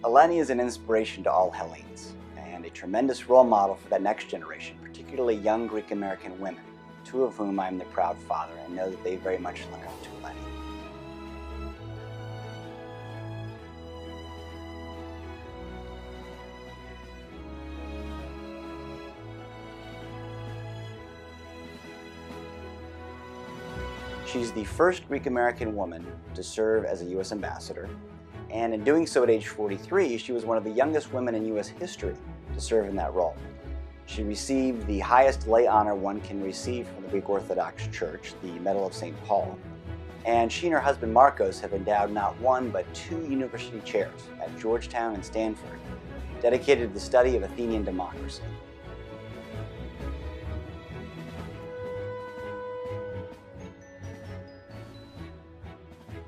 Eleni is an inspiration to all Hellenes and a tremendous role model for that next generation, particularly young Greek American women, two of whom I am the proud father and know that they very much look up to Eleni. She's the first Greek American woman to serve as a U.S. ambassador, and in doing so at age 43, she was one of the youngest women in U.S. history to serve in that role. She received the highest lay honor one can receive from the Greek Orthodox Church, the Medal of St. Paul, and she and her husband Marcos have endowed not one but two university chairs at Georgetown and Stanford, dedicated to the study of Athenian democracy.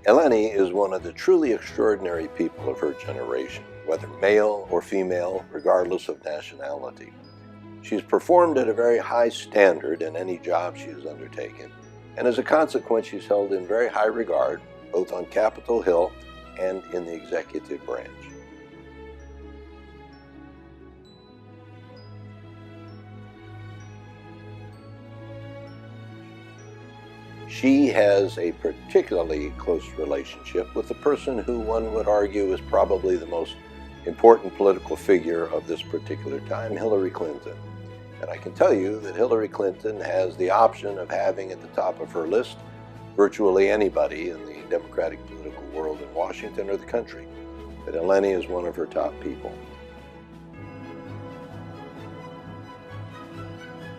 Eleni is one of the truly extraordinary people of her generation, whether male or female, regardless of nationality. She's performed at a very high standard in any job she has undertaken, and as a consequence, she's held in very high regard, both on Capitol Hill and in the executive branch. She has a particularly close relationship with the person who one would argue is probably the most important political figure of this particular time, Hillary Clinton. And I can tell you that Hillary Clinton has the option of having at the top of her list virtually anybody in the Democratic political world in Washington or the country. But Eleni is one of her top people.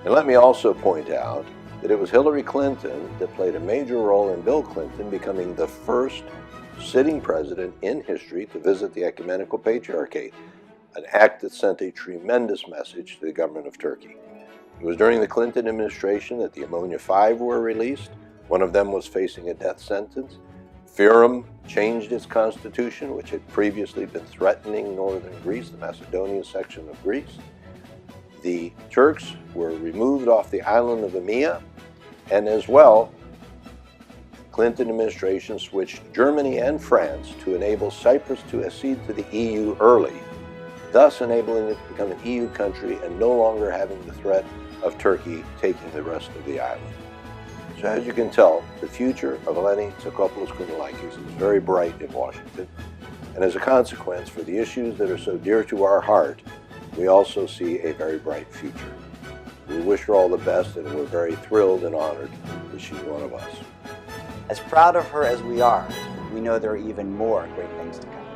And let me also point out that it was Hillary Clinton that played a major role in Bill Clinton becoming the first sitting president in history to visit the Ecumenical Patriarchate, an act that sent a tremendous message to the government of Turkey. It was during the Clinton administration that the Ammonia 5 were released. One of them was facing a death sentence. Fyrom changed its constitution, which had previously been threatening northern Greece, the Macedonian section of Greece. The Turks were removed off the island of Emia, and as well, Clinton administration switched Germany and France to enable Cyprus to accede to the EU early, thus enabling it to become an EU country and no longer having the threat of Turkey taking the rest of the island. So as you can tell, the future of Hellenic Kounalakis is very bright in Washington, and as a consequence, for the issues that are so dear to our heart, we also see a very bright future. We wish her all the best, and we're very thrilled and honored that she's one of us. As proud of her as we are, we know there are even more great things to come.